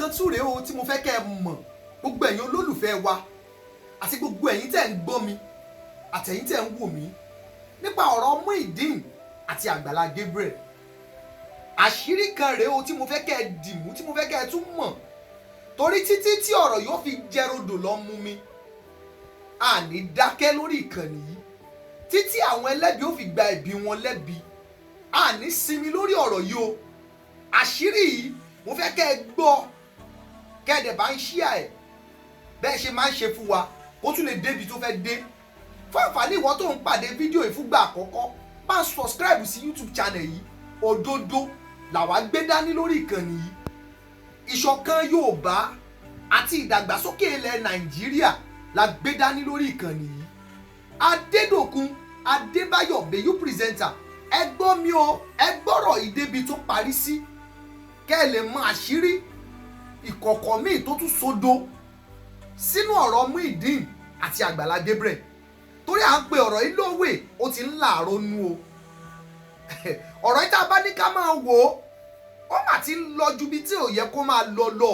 kan tún rèé o tí mo fẹ́ kẹ́ ẹ mọ̀ gbogbo ẹ̀yin olólùfẹ́ wa àti gbogbo ẹ̀yin tẹ́ ń gbọ́ mi àtẹ̀yin tẹ́ ń wò mí nípa ọ̀rọ̀ Muyideen àti Agbala Gabriel. Àṣírí kan rèé o tí mo fẹ́ kẹ́ ẹ dìmú tí mo fẹ́ kẹ́ ẹ tún mọ̀ torí títí tí ọ̀rọ̀ yóò fi jẹ́rodò lọ mú mi àní dákẹ́ lórí ìkànnì yìí títí àwọn ẹlẹ́bi ó fi gba ẹ̀bi wọn lẹ́bi àní sinmi lórí ọ̀rọ̀ yìí o. Àṣírí yìí mo fẹ́ kẹ́ ẹ gbọ́ kẹ́ ẹ dẹ̀ bá ń ṣíà ẹ̀ bẹ́ẹ̀ ṣe máa ń ṣe fún wa kó tún lè débi tó fẹ́ dé. Fún àǹfààní ìwọ tó ń pàdé fídíò ìfúngbà àkọ́kọ́ máa subscribe sí YouTube channel yìí. Òdodo làwa gbé dání lórí ìkànnì yìí. Ìṣọ̀kan Yorùbá àti ìdàgbàsókè ilẹ̀ Nàìjíríà la gbé dání lórí ìkànnì yìí. Adédòkun Adébáyọ̀ Bẹ́yù pírẹsẹ̀ntà ẹ gbọ́ mi o, ẹ gbọ́rọ̀ ìdébi tó parí sí kẹ́ ẹ lè mọ àṣírí ìkọ̀kọ̀ míì tó tún sodo sínú ọ̀rọ̀ Muyideen àti Agbala Gabriel torí à ń pe ọ̀rọ̀ yìí lówe ó ti ń láàárọ̀ nú o. Ọ̀rọ̀ yìí tá a bá ní ká máa wò ó mà ti ń lọ ju bí tí ò yẹ kó máa lọ lọ.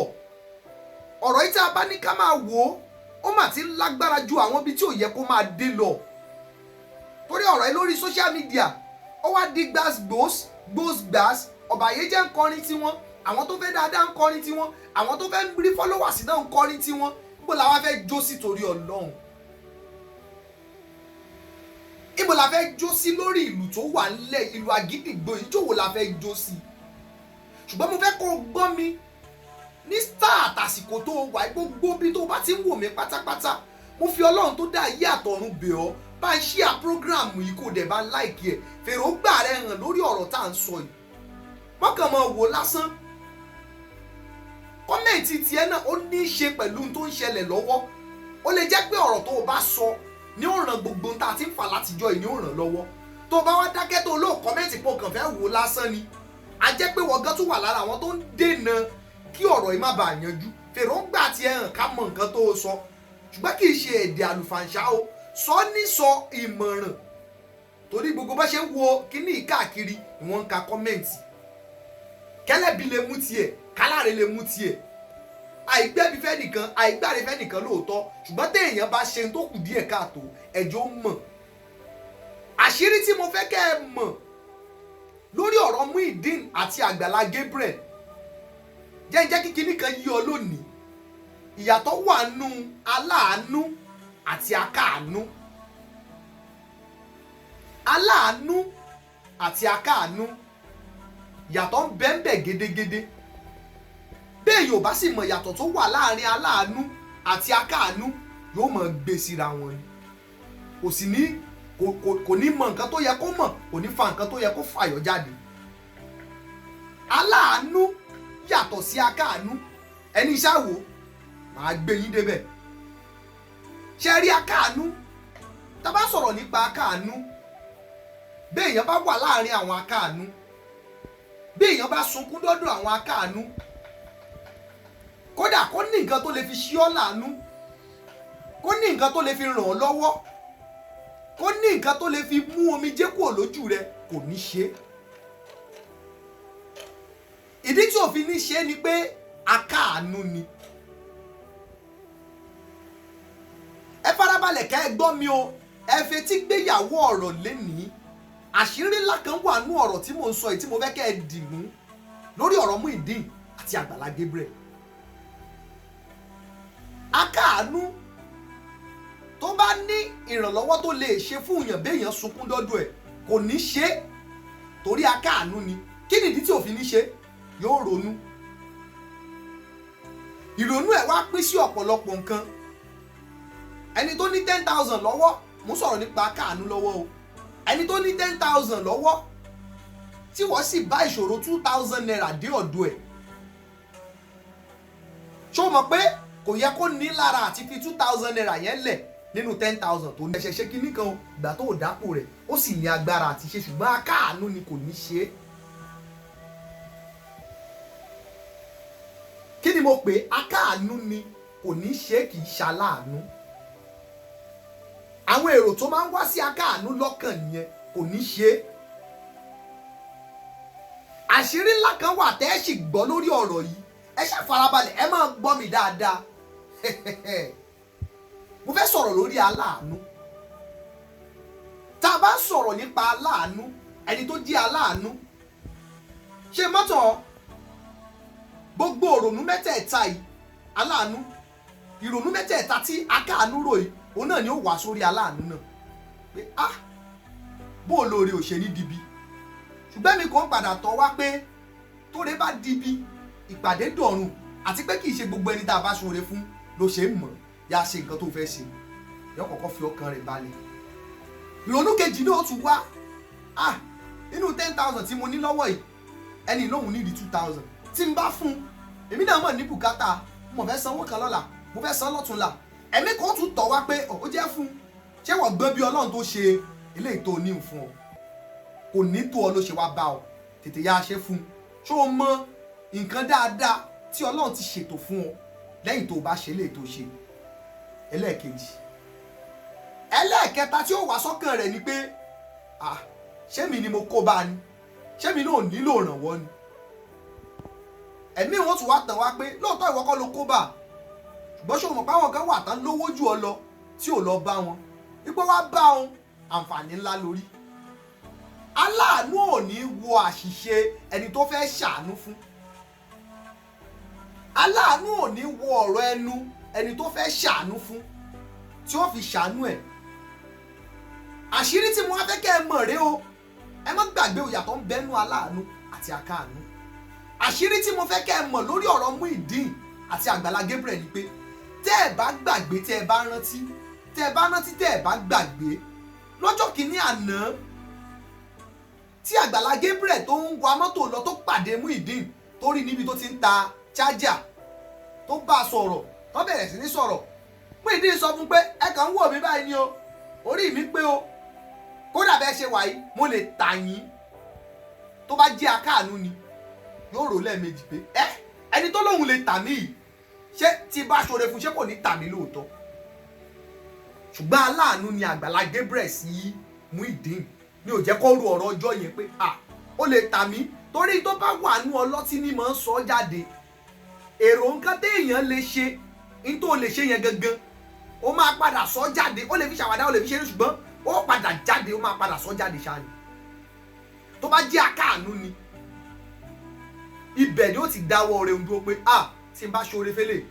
Ọ̀rọ̀ yìí tá a bá ní ká máa wò ó mà ti ń lágbára ju àwọn ibi tí ò yẹ kó máa dé lọ. Torí ọ̀rọ̀ yìí lórí social media ó wá di gbàs ọ̀bàyéjẹ́ ń kọrin tiwọn, àwọn tó fẹ́ dáadáa ń kọrin tiwọn, àwọn tó fẹ́ rí followers náà ń kọrin tiwọn. Ibo la wá fẹ́ jó sí torí Ọlọ́run? Ibo la fẹ́ jó sí lórí ìlú tó wà nílẹ̀, ìlú àgídìgbò ìjòwò la fẹ́ jó sí? Ṣùgbọ́n mo fẹ́ kó o gbọ́ mi ní start àsìkò tó wà gbogbo bí tó bá ti ń wò mí pátápátá. Mo fi Ọlọ́run tó dá ayé àtọ̀run bẹ̀ ọ́ bá ń ṣíà prógráàmù yìí kò dẹ̀ bá ń láìkí ẹ̀ fèrògbà rẹ̀ hàn lórí ọ̀rọ̀ tá à ń sọ yìí. Mọ́kàn máa wò lásán. Kọ́mẹ̀ntì tiẹ̀ náà ó ní í ṣe pẹ̀lú ohun tó ń ṣẹlẹ̀ lọ́wọ́. Ó lè jẹ́ pé ọ̀rọ̀ tó o bá sọ ní ó ràn gbogbo ohun tá a ti ń fà látijọ́ yìí ní ó ràn lọ́wọ́. Tó o bá wá dákẹ́ tó o lóò kọ́mẹ̀ntì pọ̀ kàn fẹ́ wò lásán ni. A jẹ́ pé wọ́n gan tún wà lára àwọn tó ń dènà kí ọ̀rọ̀ yìí má bàa yanjú. Fèrògbà tiẹ̀ hàn ká mọ nǹkan tó o sọ. Ṣùgbọ́n kì í ṣe èdè àlùfàǹṣá o. Sọ ní sọ ìmọ̀ràn. Torí gbogbo bá ṣe ń wo kíní káàkiri ni wọ́n ń ka kọ́mẹ̀ntì. Kẹ́lẹ́bi lè mú tiẹ̀, káláre lè mú tiẹ̀. Àìgbẹ́bi fẹ́ nìkan, àìgbáre fẹ́ nìkan lóòótọ́. Ṣùgbọ́n téèyàn bá ṣe tó kù díẹ̀ káàtó, ẹjọ́ mọ̀. Àṣírí tí mo fẹ́ kẹ́ ẹ mọ̀ lórí ọ̀rọ̀ Muyideen àti Agbala Gabriel jẹ́ kíkiní kan yí ọ lónìí. Ìyàtọ̀ wà nù aláàánú àti akáàánú. Aláàánú àti akáàánú yàtọ̀ ń bẹ́ẹ̀ gédégédé. Bẹ́ẹ̀ yóò bá sì mọ̀ yàtọ̀ tó wà láàrin aláàánú àti akáàánú yóò mọ̀ gbé síra wọn ni. Kò sì ní kò ní mọ nǹkan tó yẹ kó mọ̀, kò ní fa nǹkan tó yẹ kó fàyọ jáde. Aláàánú yàtọ̀ sí akáàánú. Ẹni iṣẹ́ wo màá gbé yín débẹ̀. Ṣé rí akáàánú? Tá bá sọ̀rọ̀ nípa akáàánú, bẹ́ẹ̀ èèyàn bá wà láàrin àwọn akáàánú, bí èèyàn bá sunkún dọ́dọ̀ àwọn akáàánú, kódà kó ní nǹkan tó lè fi ṣí ọ́ láàánú, kó ní nǹkan tó lè fi ràn ọ́ lọ́wọ́, kó ní nǹkan tó lè fi mú omijé kúrò lójú rẹ, kò ní ṣe. Ìdí tí ò fi ní ṣe ni pé akáàánú ni. Ẹ farabalẹ̀ ká ẹ gbọ́ mi o, ẹ fetí gbéyàwó ọ̀rọ̀ lénìí. Àṣírí ńlá kan wà nú ọ̀rọ̀ tí mò ń sọ yìí tí mo fẹ́ kẹ́ ẹ dìmú lórí ọ̀rọ̀ Muyideen àti Agbala Gabriel. Akáàánú tó bá ní ìrànlọ́wọ́ tó lè ṣe fún èèyàn béèyàn sunkún dọ́dọ̀ ẹ̀ kò ní ṣe torí akáàánú ni. Kí nìdí tí ò fi ní ṣe? Yóò ronú. Ìrònú ẹ̀ wá pín sí ọ̀pọ̀lọpọ̀ nǹkan. Ẹni tó ní 10,000 lọ́wọ́, mo sọ̀rọ̀ nípa akáàánú lọ́wọ́ o. Ẹni tó ní 10,000 lọ́wọ́ tí wọ́n sì bá ìṣòro 2,000 naira dé ọ̀dọ̀ ẹ̀. Ṣó mọ̀ pé kò yẹ kó ní lára àti fi 2,000 naira yẹn lẹ̀ nínú 10,000 tó ní. Ẹ̀ṣẹ̀ ṣe kíní kan ìgbà tó ò dápò rẹ̀ ó sì ní agbára àti ṣe ṣùgbọ́n akáàánú ni kò ní ṣe. Kí ni mo pè? Akáàánú ni kò ní ṣe, kì í ṣaláàánú. Àwọn èrò tó máa ń wá sí akáàánú lọ́kàn nìyẹn, kò ní ṣe. Àṣírí ńlá kan wà tẹ́ ẹ sì gbọ́ lórí ọ̀rọ̀ yìí ẹ ṣá farabalẹ̀ ẹ máa gbọ́ mi dáadáa mo fẹ́ sọ̀rọ̀ lórí aláàánú. tá a bá sọ̀rọ̀ nípa aláàánú, ẹni tó jẹ́ aláàánú, ṣe mọ́tò gbogbo ìrònú mẹ́tẹ̀ẹ̀ta yìí aláàánú, ìrònú mẹ́tẹ̀ẹ̀ta tí akáàánú rò yìí òun náà ni ó wà sórí aláàánú náà pé bó o lóore ò ṣe ní dibi. ṣùgbọ́n mi kò ń padà tọ́ wá pé tóore bá dibi ìpàdé dọ̀run, àti pé kì í ṣe gbogbo ẹni tá a bá ṣoore fún ló ṣe ń mọ̀ yá ṣe nǹkan tó fẹ́ ṣe, yọ kọ́kọ́ fi ọkàn rẹ̀ balẹ̀. ìrònú kejì náà tún wá nínú 10,000 tí mo ní lọ́wọ́ yìí ẹni lóhùn ní di 2,000 tí n bá fún èmi náà mọ̀ ní bùkátà, mo fẹ́ sanwó kan lọ́la, mo fẹ́ san lọ́túnla, ẹ̀mí kan tún tọ̀ wá pé ó jẹ́ fún, ṣé wọ́n gbọ́ bí Ọlọ́run tó ṣe eléyìí tó ní fún ọ kò ní tó ọ ló ṣe wá bá ọ, tètè yá ṣe fún. ṣó o mọ nǹkan dáadáa tí Ọlọ́run ti ṣètò fún ọ lẹ́yìn tó o bá ṣe eléyìí tó ṣe. ẹlẹ́ẹ̀kejì, ẹlẹ́ẹ̀kẹta tí ó wà sọ́kàn rẹ̀ ni pé ṣé mi ni mo kó bá ni, ṣé mi náà nílò ìrànwọ́ ni. ẹ̀mí wọn tún wá tàn wá pé lóòótọ́ ìwọ kọ́ ló kó bá, ṣùgbọ́n ṣé o mọ̀ pé àwọn kan wà tán lówó jù ọ lọ tí ò lọ bá wọn, ipò wá bá wọn àǹfààní ńlá lórí. aláàánú ò ní wo àṣìṣe ẹni tó fẹ́ ṣàánú fún, aláàánú ò ní wo ọ̀rọ̀ ẹnu ẹni tó fẹ́ ṣàánú fún tí ó fi ṣàánú ẹ̀. àṣírí tí mo wá fẹ́ kẹ́ ẹ mọ̀ rèé o, ẹ má gbàgbé ìyàtọ̀ ń bẹ́nu aláàánú àti akáàánú. àṣírí tí mo fẹ́ kẹ́ ẹ mọ̀ lórí ọ̀rọ̀ Muyideen àti Agbala Gabriel ni pé tẹ́ ẹ bá gbàgbé, tẹ́ ẹ bá rántí, tẹ́ ẹ bá rántí, tẹ́ ẹ bá gbàgbé, lọ́jọ́ kìíní àná tí Agbala Gabriel tó ń wa mọ́tò lọ tó pàdé Muyideen tó rí níbi tó ti ń ta chájà tó bá a sọ̀rọ̀ tó bẹ̀rẹ̀ sí ní sọ̀rọ̀. Muyideen sọ fún pé ẹ kàn ń wò mí báyìí ni o, orí mi pé o, kódà bẹ́ẹ̀ ṣe wà yìí mo lè tà yín. tó bá jẹ́ akáàánú ni yóò rò lẹ́ẹ̀mejì pé ẹni tó lóun lè tà mí yìí ṣé tí bá ṣoore fún ṣé kò ní tà mí lóòótọ́. ṣùgbọ́n aláàánú ni Agbala Gabriel sí Muyideen mi ò jẹ́ kó ru ọ̀rọ̀ ọjọ́ yẹn pé ó lè tà mí, torí tó bá wà nú ọlọ́tí ni mò ń sọ jáde. èrò nǹkan téèyàn lè ṣe ní tó lè ṣe yẹn gangan ó máa padà sọ jáde, ó lè fi ṣàwádà, ó lè fi ṣeré, ṣùgbọ́n ó padà jáde, ó máa padà sọ jáde ṣáàni. tó bá jẹ́ akáàánú ni ibẹ̀ ni ó ti dáwọ́ rẹ̀ ń dúró pé tí n bá ṣoore fẹ́lẹ̀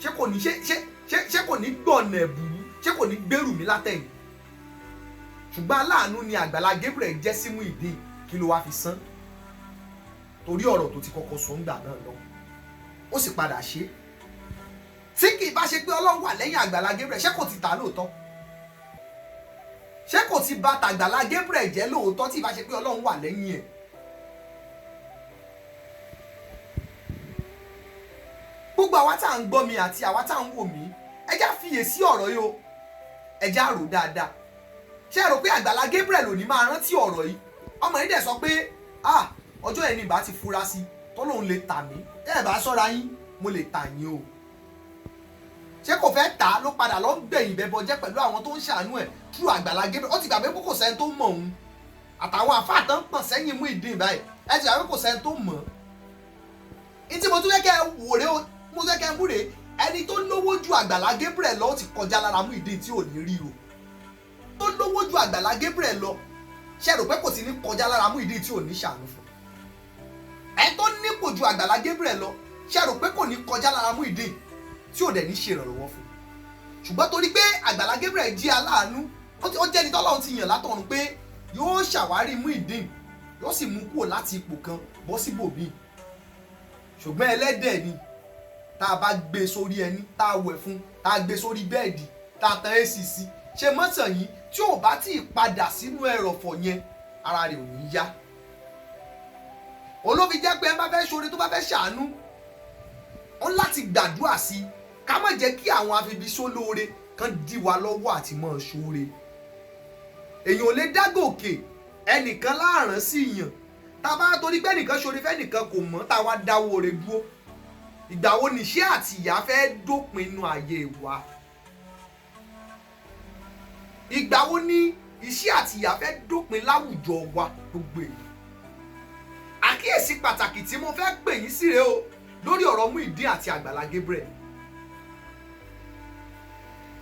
ṣé kò ní gbọ̀nà ẹ̀bùrú, ṣé kò ní gbèrú mi látẹ̀yìn. ṣùgbọ́n aláàánú ni Agbala Gabriel jẹ́ sí Muyideen, kí ló wá fi san torí ọ̀rọ̀ tó ti kọ́kọ́ sọ ńgbà náà lọ ó sì padà ṣe. tí kì í bá ṣe pé Ọlọ́run wà lẹ́yìn Agbala Gabriel ṣé kò ti tà lóòótọ́, ṣé kò ti bà t'Agbala Gabriel jẹ́ lóòótọ́ tí ì bá ṣe pé Ọlọ́run wà lẹ́yìn ẹ̀. gbogbo àwa tá à ń gbọ́ mi àti àwa tá à ń wò mí, ẹ já fiyèsí ọ̀rọ̀ yìí o, ẹ já rò dáadáa. ṣé ẹ rò pé Agbala Gabriel ò ní máa rántí ọ̀rọ̀ yìí? ọmọ yìí dẹ̀ sọ pé ọjọ́ yẹn ni ìbá ti fura sí tó lóun lè tà mí, ẹ bá ṣọ́ra yín mo lè tà yín o. ṣé kò fẹ́ tà á ló padà lọ gbẹ̀yìn bẹ́bọ jẹ́ pẹ̀lú àwọn tó ń ṣàánú ẹ̀ through Agbala Gabriel? ó ti gbàgbé pé kò sẹ́ni tó mọ̀ òun, àtàwọn àfáà tán pọ̀ sẹ́yìn Muyideen báyìí ẹ ti gbàgbé kò sẹ́ni tó mọ̀. ní tí mo tún fẹ́ kẹ́ ẹ wò rè o, mo fẹ́ kẹ́ ẹ mú rè, ẹni tó lówó ju Agbala Gabriel lọ ó ti kọjá lára Muyideen tí ò ní rí o. tó lówó ju Agbala Gabriel lọ ṣe rò pé kò sí ní kọjá lára Muyideen tí ò ní ṣàánú fún. ẹ tó nípò ju Agbala Gabriel lọ ṣe rò pé kò ní kọjá lára Muyideen tí ò dẹ̀ ní ṣe ìrànlọ́wọ́ fún. ṣùgbọ́n torí pé Agbala Gabriel jí aláàánú, ó jẹ́ ẹni tọ́lọ́run ti yàn látọ̀run pé yóò ṣàwárí Muyideen, yóò sì mú kúrò láti ipò kan bọ́ síbòmíì. ṣùgbọ́n ẹlẹ́dẹ̀ ni tá a bá gbé sórí ẹní, tá a wẹ̀ fún, tá a gbé sórí bẹ́ẹ̀dì, tá a tan AC sí, ṣe mọ́tàn yìí tí ò bá tí ì padà sínú ẹrọ̀fọ̀ yẹn ara rẹ̀ ò ní yá. olóbi jẹ́ pé ẹ bá fẹ́ ṣoore tó bá fẹ́ ṣàánú ó láti gbàdúrà sí i, ká má jẹ́ kí àwọn afibisólóore kan dí wa lọ́wọ́ àti mọ́ ṣoore. èèyàn ò lè dágòkè ẹnìkan láàrán sí ìyàn, tá a bá torí pé ẹnìkan ṣoore fẹ́nìkan kò mọ̀ tá a wá dáwọ́ rẹ̀ dúró. ìgbà wo nìṣẹ́ àti ìyà fẹ́ dópin inú ayé wa? ìgbà wo ni iṣẹ́ àti ìyà fẹ́ dópin láwùjọ wa gbogbo èyí? àkíyèsí pàtàkì tí mo fẹ́ pè yín sí rèé o, lórí ọ̀rọ̀ Muyideen àti Agbala Gabriel.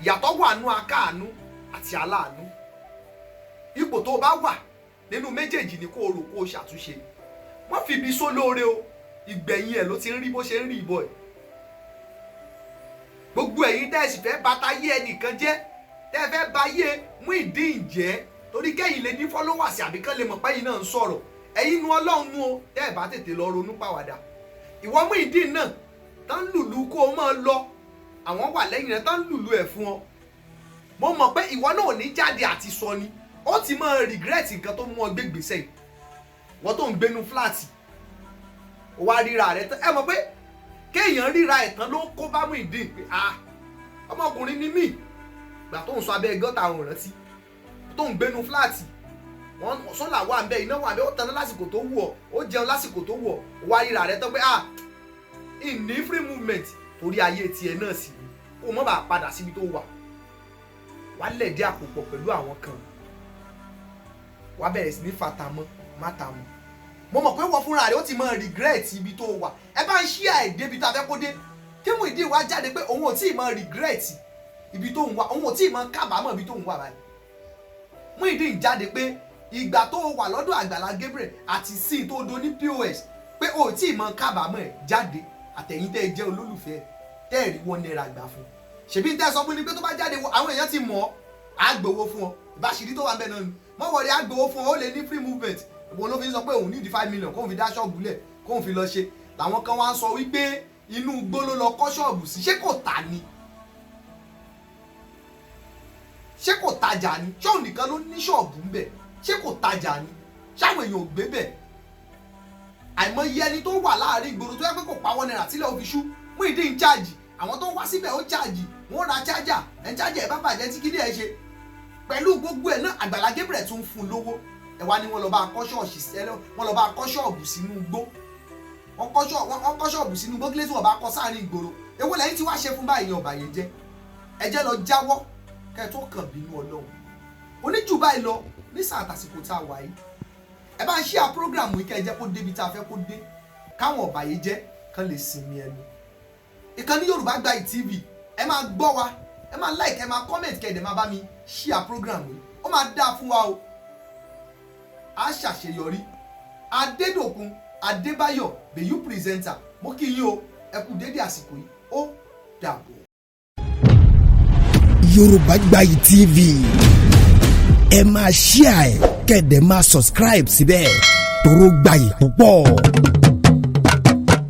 Ìyàtọ̀ wà nú akáàánú àti aláàánú. Ipò tó bá wà nínú méjèèjì ni kó o rò kó o ṣàtúnṣe. Wọ́n fi ibi sólóore o, ìgbẹ̀yìn ẹ̀ ló ti ń rí bó ṣe ń rí ìbọ̀ ẹ̀. Gbogbo ẹ̀yin tẹ́ ẹ sì fẹ́ bà táyé ẹnìkan jẹ́, tẹ́ ẹ fẹ́ bà yé Muyideen jẹ́ torí kẹ́yìn lè ní followers àbí kán lè mọ̀ pé yín náà ń sọ̀rọ̀. Ẹ̀yin nu Ọlọ́run nu o, tẹ́ ẹ bá tètè lọ ronú pàwàdà. Ìwọ Muyideen náà tán lùlù kó o máa lọ, àwọn wà lẹ́yìn rẹ̀ tán lùlù ẹ̀ fún ọ. Mo mọ̀ pé ìwọ náà ò ní jáde àti sọ ni, ó ti máa regret nǹkan tó mú ọ gbé gbèsè yìí. Wọ́n tó ń gbénu fúláàtì, ó wá ríra rẹ̀ tán. Ẹ mọ̀ pé kéèyàn ríra ẹ̀ tán ló kó bá Muyideen pé ọmọkùnrin ni mí. Gbà tó ń sọ abẹ́ gọ́tà àwọn ìrántí, tó ń gbénu fúláàtì, wọ́n sọ́là wà ń bẹ, iná wà ń bẹ, ó tanná lásìkò tó wù ọ́, ó jẹun lásìkò tó wù ọ́, ó wá ríra rẹ̀ tán pé ìní free movement torí ayé tiẹ̀ náà sì ni kó mọ́ bá padà síbi tó wà. Wá lẹ̀dí àpò pọ̀ pẹ̀lú àwọn kan, wá bẹ̀rẹ̀ sí ní fatamọ́ mátamọ́. Mo mọ̀ pé wọ́n fúnra rẹ̀ ó ti máa regret ibi tó wà. Ẹ bá ń ṣí àìdé ibi tá a fẹ́ kó dé. Kí Muyideen wá jáde pé òun ò tí ì máa regret ibi tó ń wà, òun ò tí ì máa kábàámọ̀ ibi tó ń wà báyìí. Muyideen jáde pé ìgbà tó wà lọ́dọ̀ Agbala Gabriel àti sí tó do ní POS pé o tí ì máa kábàámọ̀ ẹ̀ jáde. Àtẹ̀yìn tẹ́ ẹ jẹ́ olólùfẹ́ tẹ́ ẹ̀ rí £1 gbà fún. Ṣèbí tẹ́ ẹ sọ fún ni pé tó bá jáde àwọn èèyàn ti mọ̀ ọ́, á gbowó fún ọ. Ìbáṣirí tó wà ń bẹ náà ni. Mọ̀ wọ̀rí á gbowó fún ọ, ó lè ní free movement. Ìwọ ló fi sọ pé òun ní $5 million kóun fi dá ṣọ́ọ̀bù lẹ̀ kóun fi lọ ṣe. Làwọn kan wá ń sọ wípé inú igbó ló lọ kọ́ ṣọ́ọ̀bù sí. Ṣé kò tà ni? Ṣé kò tajà ni? Ṣé òun nìkan ló ní ṣọ́ọ̀bù ń bẹ̀? Ṣé kò tajà ni? Ṣáwọn èèyàn ò gbé bẹ̀? Àìmọye ẹni tó wà láàrin ìgboro tó yẹ pé kò pa £1 tílẹ̀ ó fi ṣú. Muyideen ń cháàjì, àwọn tó wá síbẹ̀ ó cháàjì, wọ́n ra chájà, chájà ẹ̀ bá bàjẹ́ tí kíní ẹ̀ ṣe. Pẹ̀lú gbogbo ẹ̀ náà Agbala Gabriel tún fún un lówó. Ẹ wá ní wọ́n lọ bá kọ́ ṣọ́ọ̀ṣì sẹ́lẹ̀, wọ́n lọ bá kọ́ ṣọ́ọ̀bù sínú igbó. Wọ́n kọ́ ṣọ́ọ̀bù sínú igbó kílé tí wọ́n bá kọ́ sáàrin ìgboro. Èwo lẹ́yìn tí wàá ṣe fún báyìí ọba yẹn jẹ́. Ẹ jẹ́ lọ jáwọ́ kẹ́ tó kàn bínú Ọlọ́run. Oníjù báyìí lọ ní sáà tàsìkò tá a wà yìí. Ẹ bá ń ṣí à prógráàmù yìí kẹ́ ẹ jẹ́ kó débi tá a fẹ́ kó dé. Káwọn ọba yìí jẹ́ kán lè sinmi ẹnu. Ìkànnì Yorùbá Gbayì TV, ẹ máa gbọ́ wa, ẹ máa like, ẹ máa comment kẹ́ ẹ dẹ̀ máa bá mi ṣí à prógráàmù yìí. Ó máa dáa fún wa o. A ṣàṣeyọrí. Adédòkun Adébáyọ̀ Bèyú pírẹsẹ́ńtà, mo kí yín o, ẹ kú dédé àsìkò yìí, ó dàbọ̀. Yorùbá Gbayì TV, ẹ máa share ẹ̀ kẹ́ ẹ dẹ̀ máa subscribe síbẹ̀ toró gbayì púpọ̀.